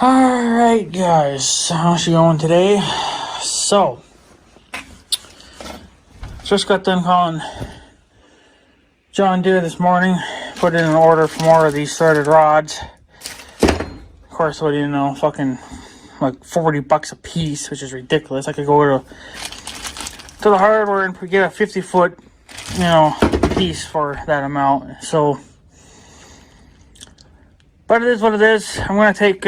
Alright guys, how's it going today? So, just got done calling John Deere this morning, put in an order for more of these threaded rods. Of course, what do you know, fucking like $40 a piece, which is ridiculous. I could go to the hardware and get a 50-foot, piece for that amount. So, but it is what it is. I'm going to take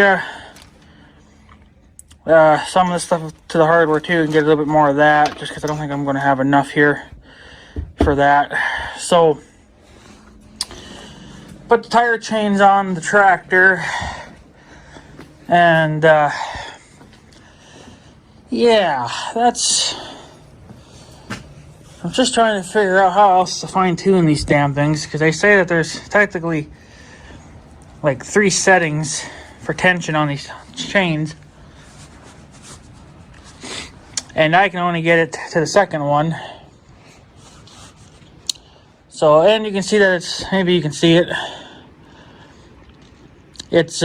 some of this stuff to the hardware too and get a little bit more of that, just because I don't think I'm going to have enough here for that. So, put the tire chains on the tractor, and yeah, I'm just trying to figure out how else to fine tune these damn things, because they say that there's technically like 3 settings for tension on these chains, and I can only get it to the second one. So, and you can see that maybe you can see it's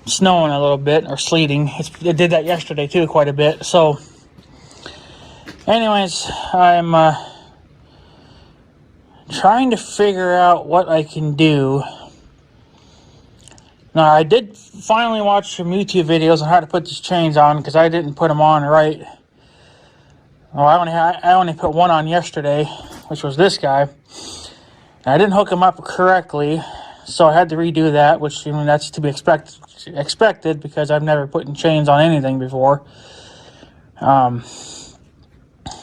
snowing a little bit, or sleeting. It did that yesterday too, quite a bit. So anyways, I'm trying to figure out what I can do. Now, I did finally watch some YouTube videos on how to put these chains on, because I didn't put them on right. Well, I only put one on yesterday, which was this guy. And I didn't hook him up correctly, so I had to redo that, which, that's to be expected, because I've never put in chains on anything before.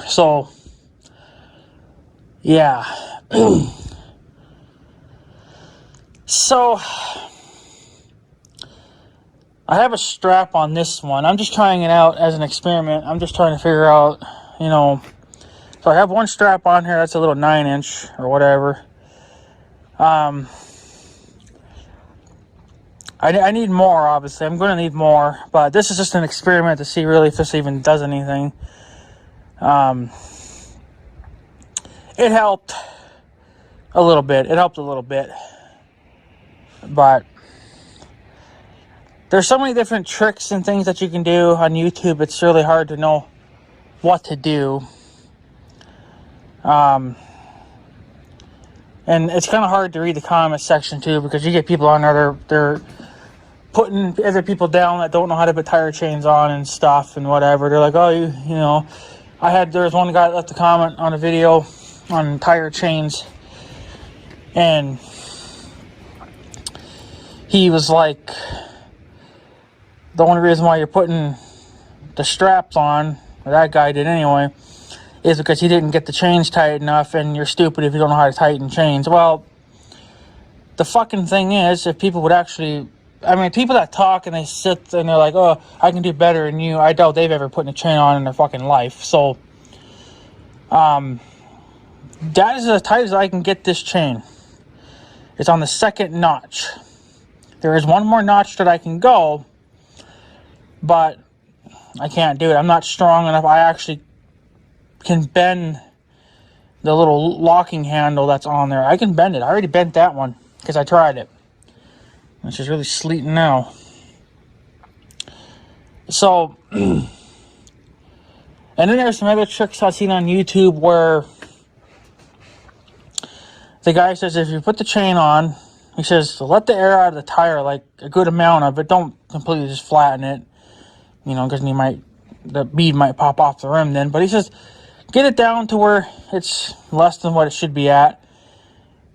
So, yeah. So, I have a strap on this one. I'm just trying it out as an experiment. I'm just trying to figure out, so I have one strap on here. That's a little 9-inch or whatever. I need more, obviously. I'm going to need more, but this is just an experiment to see really if this even does anything. It helped a little bit. But there's so many different tricks and things that you can do on YouTube. It's really hard to know what to do. And it's kind of hard to read the comment section too, because you get people on there, they're putting other people down that don't know how to put tire chains on and stuff and whatever. They're like, oh, there was one guy that left a comment on a video on tire chains, and he was like, the only reason why you're putting the straps on, or that guy did anyway, is because he didn't get the chains tight enough, and you're stupid if you don't know how to tighten chains. Well, the fucking thing is, if people would actually, people that talk and they sit and they're like, oh, I can do better than you, I doubt they've ever put a chain on in their fucking life. So, that is as tight as I can get this chain. It's on the second notch. There is one more notch that I can go, but I can't do it. I'm not strong enough. I actually can bend the little locking handle that's on there. I can bend it. I already bent that one because I tried it. It's just really sleeting now. So, and then there's some other tricks I've seen on YouTube where the guy says if you put the chain on, he says let the air out of the tire, like a good amount of it. Don't completely just flatten it, because the bead might pop off the rim then. But he says get it down to where it's less than what it should be at.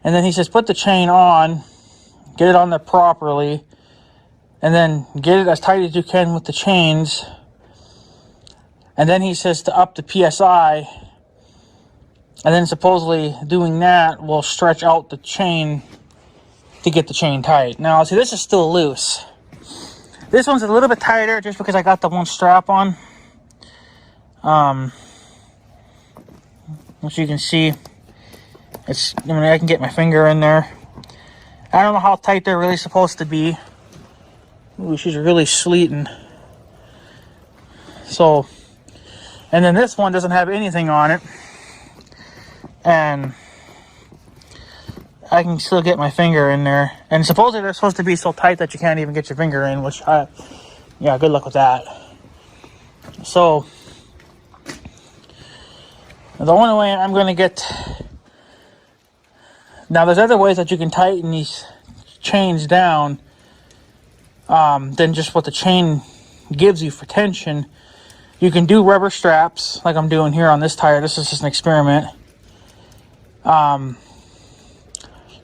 And then he says put the chain on, get it on there properly, and then get it as tight as you can with the chains. And then he says to up the PSI, and then supposedly doing that will stretch out the chain to get the chain tight. Now, see, this is still loose. This one's a little bit tighter just because I got the one strap on. As you can see, I can get my finger in there. I don't know how tight they're really supposed to be. Ooh, she's really sleeting. So, and then this one doesn't have anything on it. And I can still get my finger in there. And supposedly they're supposed to be so tight that you can't even get your finger in, which yeah, good luck with that. So the only way I'm going to get... Now, there's other ways that you can tighten these chains down than just what the chain gives you for tension. You can do rubber straps, like I'm doing here on this tire. This is just an experiment. But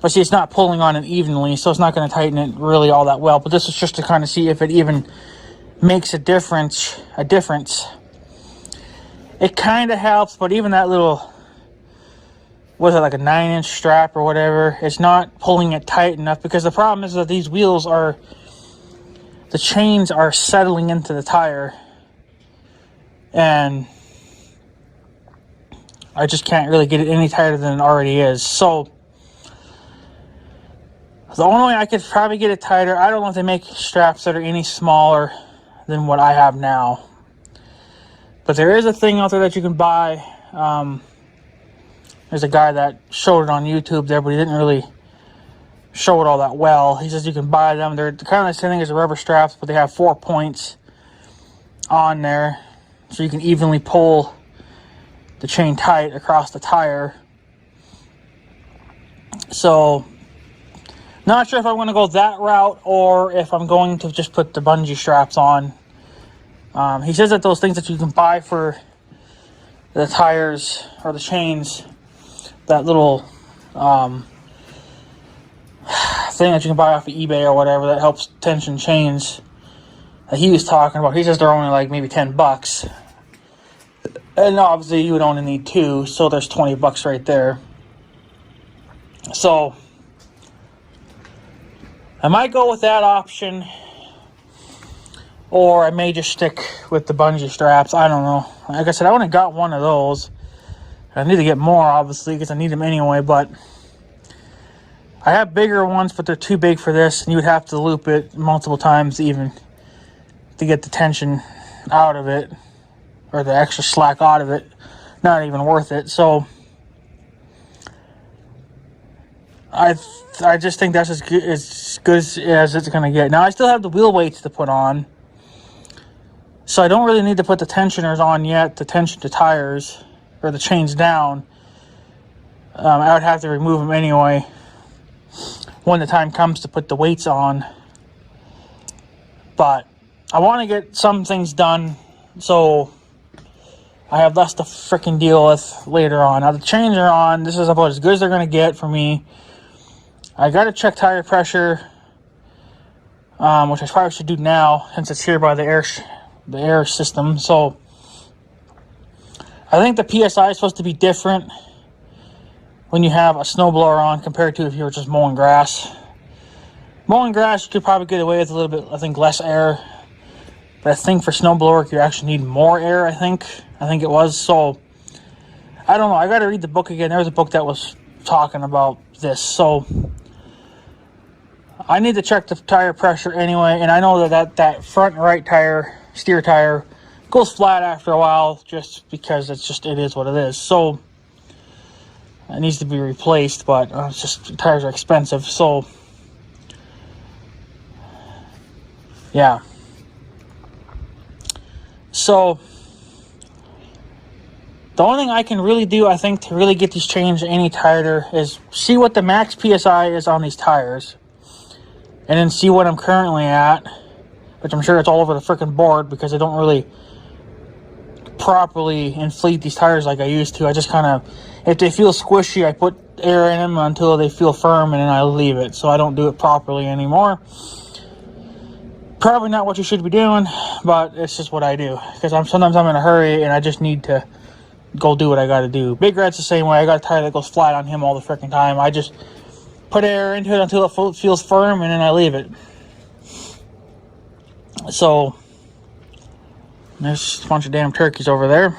see, it's not pulling on it evenly, so it's not going to tighten it really all that well. But this is just to kind of see if it even makes a difference. It kind of helps, but even that little... was it like a 9-inch strap or whatever, it's not pulling it tight enough, because the problem is that these wheels are, the chains are settling into the tire, and I just can't really get it any tighter than it already is. So the only way I could probably get it tighter, I don't know if they make straps that are any smaller than what I have now, but there is a thing out there that you can buy. There's a guy that showed it on YouTube there, but he didn't really show it all that well. He says you can buy them. They're kind of the same thing as the rubber straps, but they have 4 points on there, so you can evenly pull the chain tight across the tire. So, not sure if I'm going to go that route or if I'm going to just put the bungee straps on. He says that those things that you can buy for the tires or the chains, that little thing that you can buy off of eBay or whatever that helps tension chains that he was talking about, he says they're only like maybe $10. And obviously you would only need 2, so there's $20 right there. So I might go with that option, or I may just stick with the bungee straps. I don't know. Like I said, I only got one of those. I need to get more, obviously, because I need them anyway, but I have bigger ones, but they're too big for this, and you would have to loop it multiple times even to get the tension out of it, or the extra slack out of it. Not even worth it. So I just think that's as good as it's going to get. Now, I still have the wheel weights to put on, so I don't really need to put the tensioners on yet to tension the tires or the chains down. I would have to remove them anyway when the time comes to put the weights on. But I want to get some things done so I have less to freaking deal with later on. Now the chains are on. This is about as good as they're going to get for me. I got to check tire pressure, which I probably should do now since it's here by the air system. So I think the PSI is supposed to be different when you have a snowblower on compared to if you were just mowing grass. Mowing grass, you could probably get away with a little bit, I think, less air. But I think for snowblower, you actually need more air, I think it was. So I don't know. I got to read the book again. There was a book that was talking about this. So I need to check the tire pressure anyway. And I know that front right tire, steer tire, goes flat after a while just because it is what it is. So it needs to be replaced, but it's just tires are expensive. So yeah. So the only thing I can really do, I think, to really get these chains any tighter is see what the max PSI is on these tires, and then see what I'm currently at, which I'm sure it's all over the freaking board because I don't really properly inflate these tires like I used to. I just kind of, if they feel squishy, I put air in them until they feel firm, and then I leave it. So I don't do it properly anymore. Probably not what you should be doing, but it's just what I do, because sometimes I'm in a hurry and I just need to go do what I got to do. Big Red's the same way. I got a tire that goes flat on him all the freaking time. I just put air into it until it feels firm, and then I leave it. So there's a bunch of damn turkeys over there.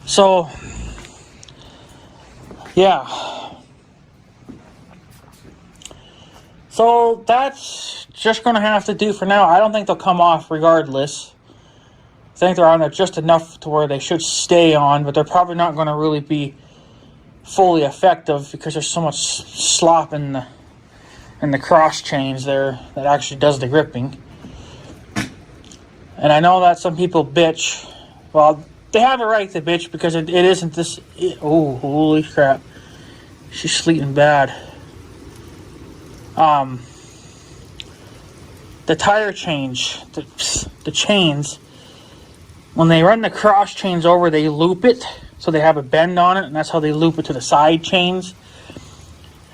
So yeah. So that's just going to have to do for now. I don't think they'll come off regardless. I think they're on there just enough to where they should stay on, but they're probably not going to really be fully effective because there's so much slop in the cross chains there that actually does the gripping. And I know that some people bitch. Well, they have a right to bitch because it isn't this. Oh, holy crap! She's sleeting bad. The tire change, the chains, when they run the cross chains over, they loop it, so they have a bend on it, and that's how they loop it to the side chains.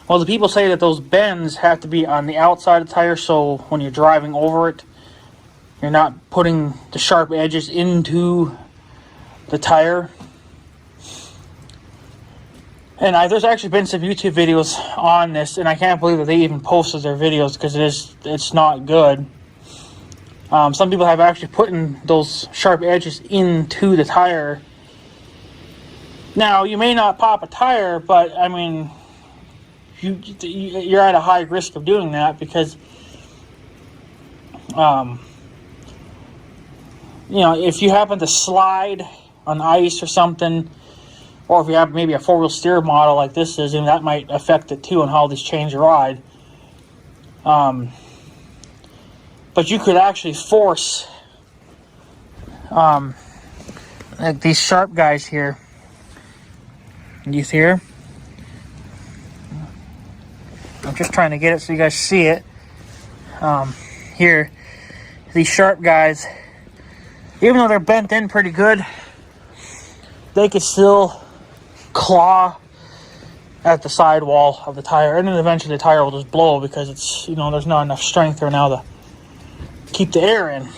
Well, the people say that those bends have to be on the outside of the tire, so when you're driving over it, you're not putting the sharp edges into the tire. And there's actually been some YouTube videos on this, and I can't believe that they even posted their videos because it's not good. Some people have actually put in those sharp edges into the tire. Now, you may not pop a tire, but I mean, you're at a high risk of doing that because, if you happen to slide on ice or something, or if you have maybe a four-wheel steer model like this is, and that might affect it too on how these chains ride. But you could actually force like these sharp guys here. You see here? I'm just trying to get it so you guys see it. Here, these sharp guys, even though they're bent in pretty good, they could still claw at the sidewall of the tire, and then eventually the tire will just blow because it's, there's not enough strength there now to keep the air in.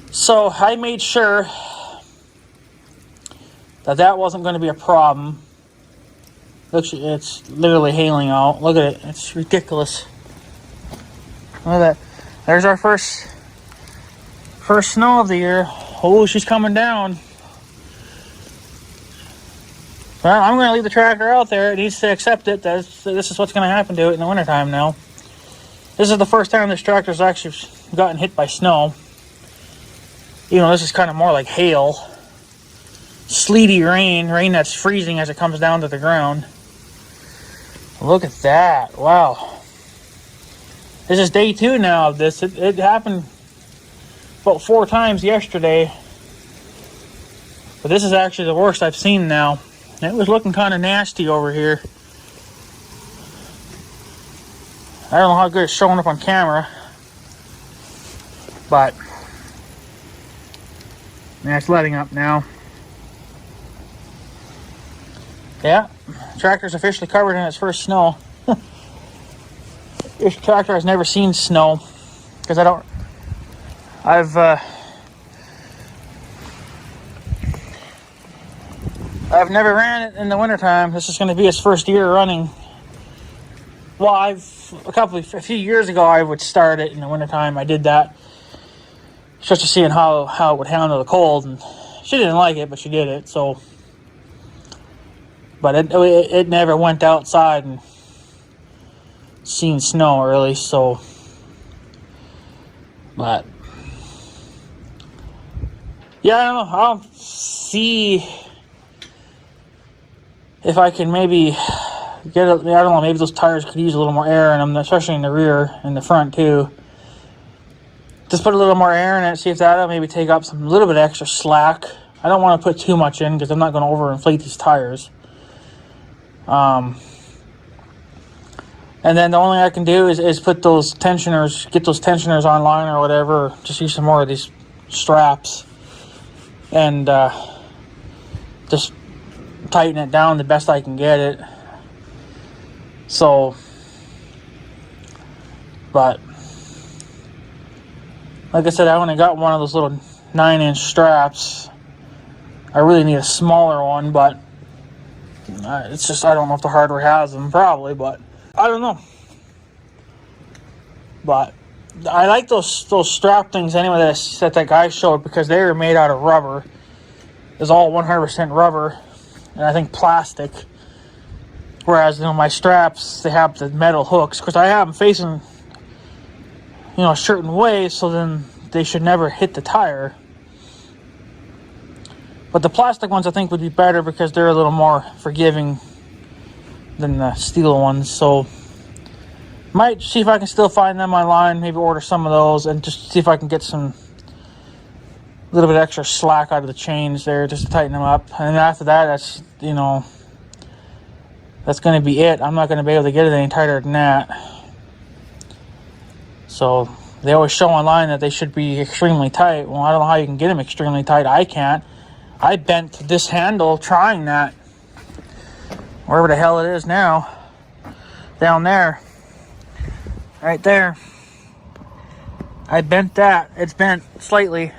So I made sure that wasn't going to be a problem. Look, it's literally hailing out. Look at it. It's ridiculous. Look at that. There's our first snow of the year. Oh, she's coming down. Well, I'm going to leave the tractor out there. It needs to accept it. This is what's going to happen to it in the wintertime now. This is the first time this tractor's actually gotten hit by snow. This is kind of more like hail. Sleety rain that's freezing as it comes down to the ground. Look at that. Wow. This is day 2 now of this. It happened about 4 times yesterday. But this is actually the worst I've seen now. It was looking kind of nasty over here. I don't know how good it's showing up on camera. But it's letting up now. Yeah, tractor's officially covered in its first snow. This tractor has never seen snow because I've never ran it in the wintertime. This is going to be its first year running. Well, a few years ago I would start it in the wintertime. I did that just to see how it would handle the cold, and she didn't like it, but she did it. So, but it never went outside and seen snow really. So, but yeah, I don't know. I'll see if I can maybe get I don't know, maybe those tires could use a little more air in them, especially in the rear and the front too. Just put a little more air in it, see if that'll maybe take up a little bit extra slack. I don't want to put too much in because I'm not going to overinflate these tires. And then the only thing I can do is put those tensioners, get those tensioners online or whatever, or just use some more of these straps and just tighten it down the best I can get it. So, but like I said, I only got one of those little 9-inch straps. I really need a smaller one, but it's just, I don't know if the hardware has them, probably, but I don't know. But I like those strap things anyway that guy showed, because they were made out of rubber. It's all 100% rubber, and I think plastic. Whereas, my straps, they have the metal hooks, because I have them facing, a certain way, so then they should never hit the tire. But the plastic ones I think would be better because they're a little more forgiving than the steel ones. So might see if I can still find them online, maybe order some of those, and just see if I can get some little bit extra slack out of the chains there just to tighten them up. And then after that, that's, you know, that's going to be it. I'm not going to be able to get it any tighter than that. So they always show online that they should be extremely tight. Well, I don't know how you can get them extremely tight. I can't. I bent this handle trying that. Wherever the hell it is now. Down there. Right there. I bent that. It's bent slightly.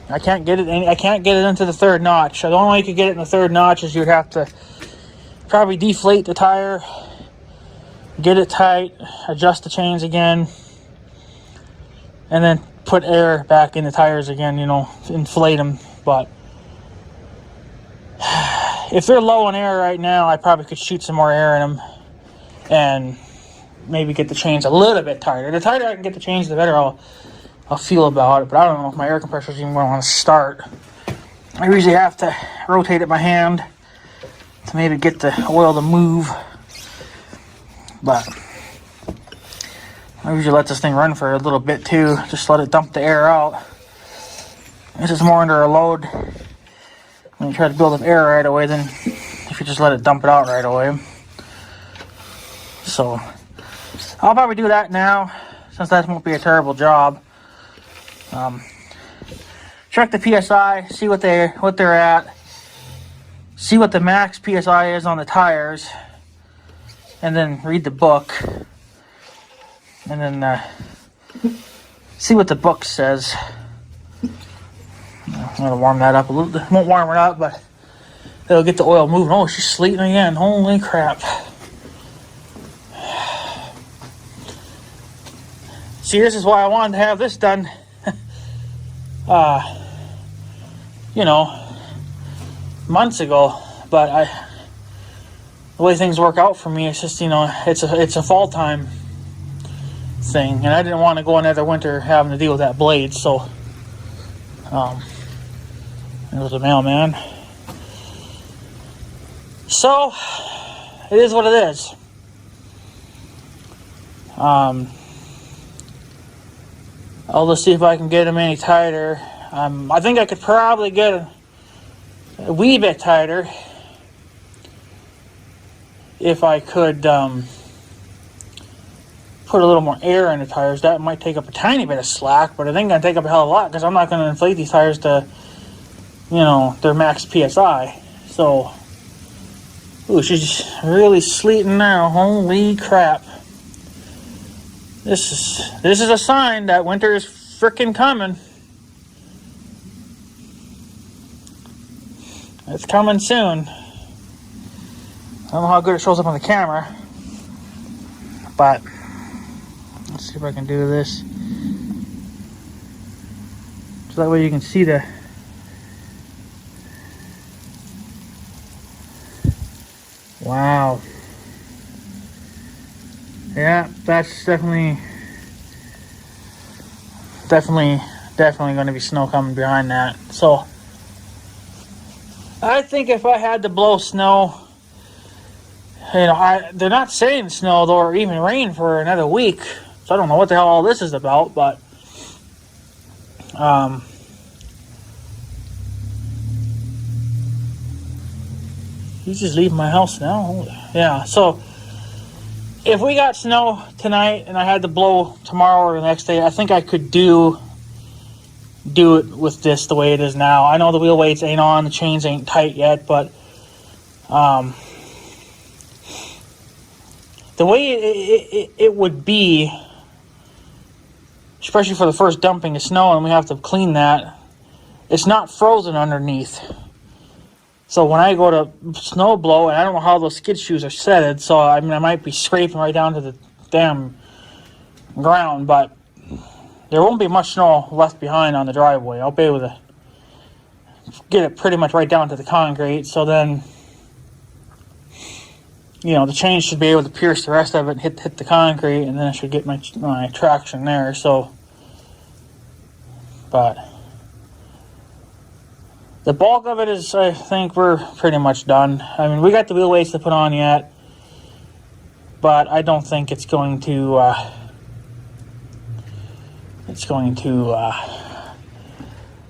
I can't get it into the third notch. The only way you could get it in the third notch is you'd have to probably deflate the tire, get it tight, adjust the chains again, and then put air back in the tires again, you know, inflate them. But if they're low in air right now, I probably could shoot some more air in them and maybe get the chains a little bit tighter. The tighter I can get the chains, the better I'll feel about it. But I don't know if my air compressor is even going to want to start. I usually have to rotate it by hand to maybe get the oil to move. But I usually let this thing run for a little bit too. Just let it dump the air out. This is more under a load when you try to build up air right away than if you just let it dump it out right away. So I'll probably do that now, since that won't be a terrible job. Check the PSI, see what they're at, see what the max PSI is on the tires, and then read the book, and then see what the book says. I'm gonna warm that up a little. Won't warm it up, but it'll get the oil moving. Oh, she's sleeting again. Holy crap. See, this is why I wanted to have this done, you know, months ago. But the way things work out for me, it's just, you know, it's a fall time thing, and I didn't want to go another winter having to deal with that blade. So, it was a mailman. So, it is what it is. I'll just see if I can get them any tighter. I think I could probably get a wee bit tighter if I could put a little more air in the tires. That might take up a tiny bit of slack, but I think it'll take up a hell of a lot because I'm not going to inflate these tires to, you know, their max PSI. So, ooh, she's really sleeting now. Holy crap. This is a sign that winter is frickin' coming. It's coming soon. I don't know how good it shows up on the camera, but let's see if I can do this. So that way you can see the wow. Yeah, that's definitely going to be snow coming behind that. So I think if I had to blow snow, you know, they're not saying snow though, or even rain for another week. So I don't know what the hell all this is about, but he's just leaving my house now. Yeah, so if we got snow tonight and I had to blow tomorrow or the next day, I think I could do it with this the way it is now. I know the wheel weights ain't on, the chains ain't tight yet, but the way it would be, especially for the first dumping of snow and we have to clean that, it's not frozen underneath. So when I go to snow blow, and I don't know how those skid shoes are setted, so I mean I might be scraping right down to the damn ground, but there won't be much snow left behind on the driveway. I'll be able to get it pretty much right down to the concrete, so then, you know, the chain should be able to pierce the rest of it and hit the concrete, and then I should get my traction there. So, but the bulk of it is, I think we're pretty much done. I mean, we got the wheel weights to put on yet, but I don't think it's going to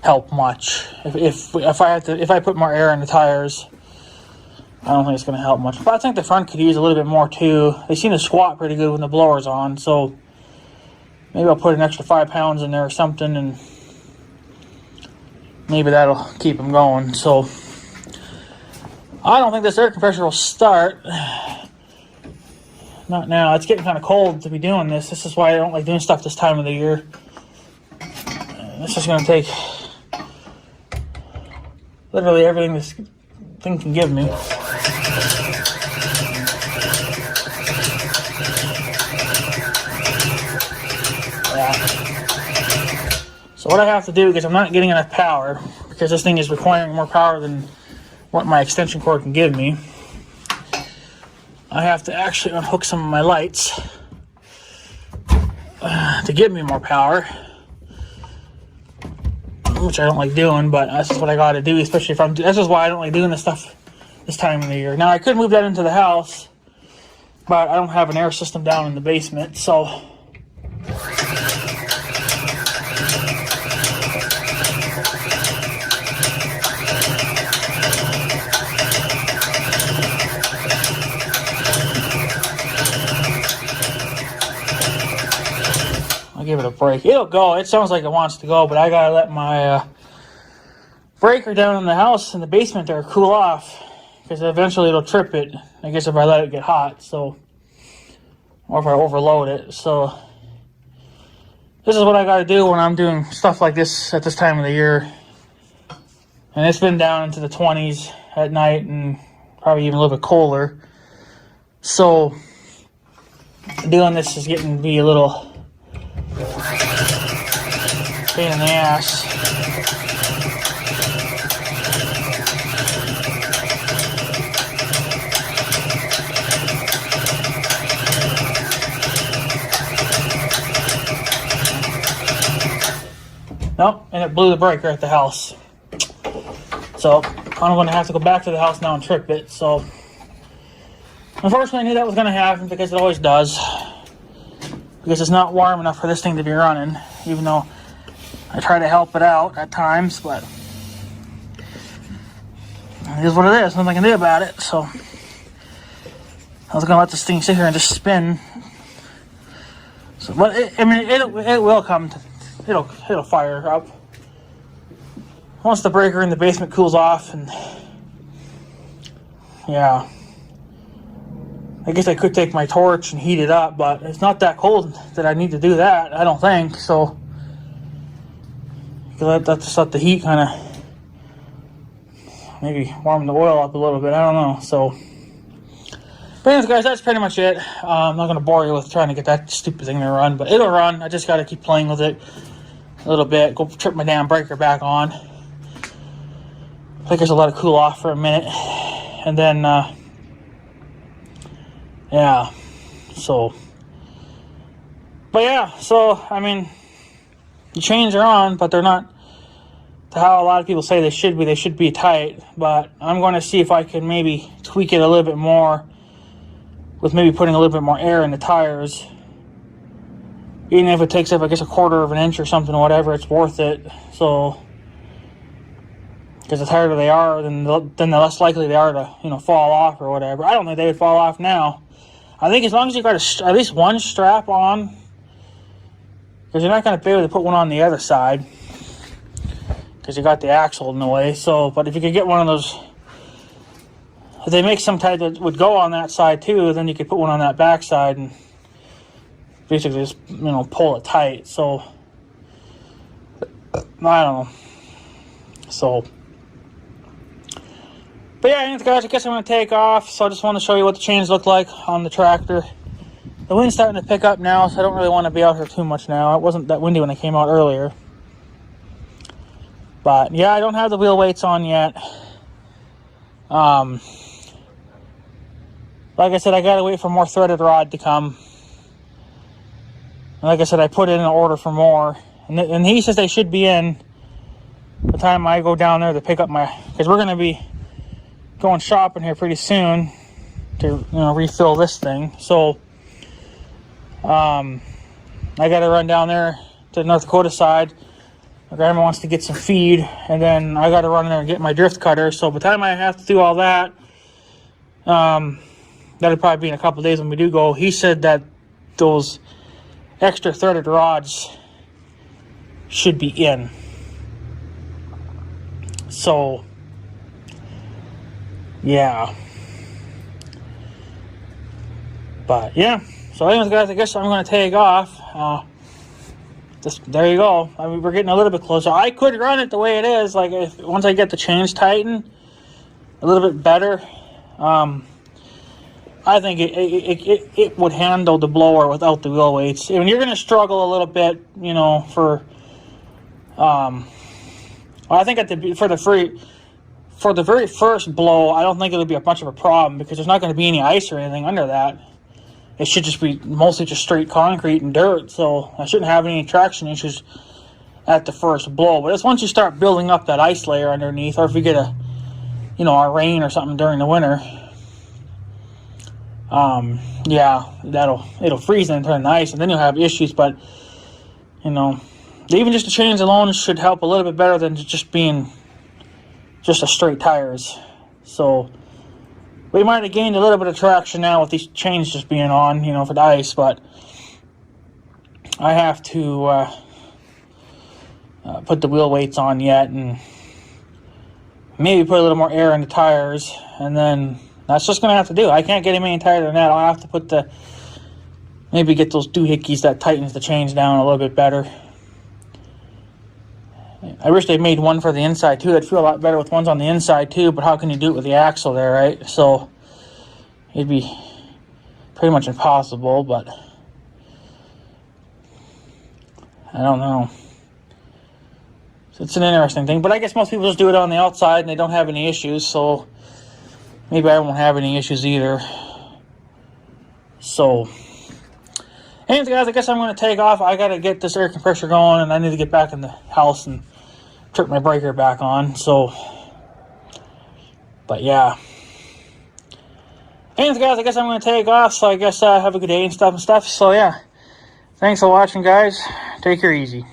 help much. If I put more air in the tires, I don't think it's going to help much. But I think the front could use a little bit more too. They seem to squat pretty good when the blower's on, so maybe I'll put an extra 5 pounds in there or something, and maybe that'll keep them going. So I don't think this air compressor will start. Not now. It's getting kind of cold to be doing this. This is why I don't like doing stuff this time of the year. This is going to take literally everything this thing can give me. So what I have to do, because I'm not getting enough power, because this thing is requiring more power than what my extension cord can give me, I have to actually unhook some of my lights to give me more power, which I don't like doing, but that's just what I got to do, especially if this is why I don't like doing this stuff this time of the year. Now, I could move that into the house, but I don't have an air system down in the basement, so I'll give it a break. It'll go. It sounds like it wants to go, but I gotta let my breaker down in the house in the basement there cool off, because eventually it'll trip it, I guess, if I let it get hot, so, or if I overload it. So this is what I gotta do when I'm doing stuff like this at this time of the year. And it's been down into the 20s at night, and probably even a little bit colder. So doing this is getting to be a little pain in the ass. Nope, and it blew the breaker at the house. So I'm going to have to go back to the house now and trip it. So unfortunately, I knew that was going to happen, because it always does. Because it's not warm enough for this thing to be running, even though I try to help it out at times, but it is what it is. Nothing I can do about it. So I was going to let this thing sit here and just spin. So, but it will come to, it'll fire up once the breaker in the basement cools off. And yeah, I guess I could take my torch and heat it up, but it's not that cold that I need to do that, I don't think. So let's just let the heat kind of maybe warm the oil up a little bit. I don't know. So, but anyways, guys, that's pretty much it. I'm not going to bore you with trying to get that stupid thing to run, but it'll run. I just got to keep playing with it a little bit. Go trip my damn breaker back on. I think I should let it cool off for a minute, and then yeah. So, but yeah. So I mean, the chains are on, but they're not to how a lot of people say they should be. They should be tight, but I'm going to see if I can maybe tweak it a little bit more with maybe putting a little bit more air in the tires. Even if it takes up, I guess, 1/4 of an inch or something or whatever, it's worth it. So, because the tighter they are, then the less likely they are to, fall off or whatever. I don't think they would fall off now. I think as long as you got at least one strap on, because you're not going to be able to put one on the other side, because you got the axle in the way. So, but if you could get one of those, if they make some type that would go on that side too, then you could put one on that back side and basically just, pull it tight. So, I don't know. So, but yeah, anyways, guys, I guess I'm going to take off. So I just want to show you what the chains look like on the tractor. The wind's starting to pick up now, so I don't really want to be out here too much now. It wasn't that windy when I came out earlier. But yeah, I don't have the wheel weights on yet. Like I said, I gotta wait for more threaded rod to come. And like I said, I put in an order for more, and he says they should be in by the time I go down there to pick up my, because we're going to be going shopping here pretty soon to refill this thing. So I got to run down there to the North Dakota side. My grandma wants to get some feed, and then I got to run in there and get my drift cutter. So by the time I have to do all that, that'll probably be in a couple of days when we do go. He said that those extra threaded rods should be in. So yeah. But yeah. So anyways, guys, I guess I'm going to take off. There you go. I mean, we're getting a little bit closer. I could run it the way it is. Like, once I get the chains tightened a little bit better, I think it would handle the blower without the wheel weights. I mean, you're going to struggle a little bit, for I think for the very first blow, I don't think it'll be much of a problem because there's not going to be any ice or anything under that. It should just be mostly just straight concrete and dirt, so I shouldn't have any traction issues at the first blow. But it's once you start building up that ice layer underneath, or if you get a rain or something during the winter, yeah, it'll freeze and turn to ice, and then you'll have issues. But even just the chains alone should help a little bit better than just being just a straight tires. So we might have gained a little bit of traction now with these chains just being on, for the ice, but I have to put the wheel weights on yet and maybe put a little more air in the tires, and then that's just going to have to do. I can't get any tighter than that. I'll have to put maybe get those doohickeys that tightens the chains down a little bit better. I wish they made one for the inside too. I'd feel a lot better with ones on the inside too, but how can you do it with the axle there, right? So it'd be pretty much impossible, but I don't know. So it's an interesting thing, but I guess most people just do it on the outside and they don't have any issues, so maybe I won't have any issues either. So anyways, guys, I guess I'm going to take off. I got to get this air compressor going, and I need to get back in the house and turn my breaker back on. So, but yeah. Anyways, guys, I guess I'm going to take off. So I guess have a good day and stuff. So yeah, thanks for watching, guys. Take her easy.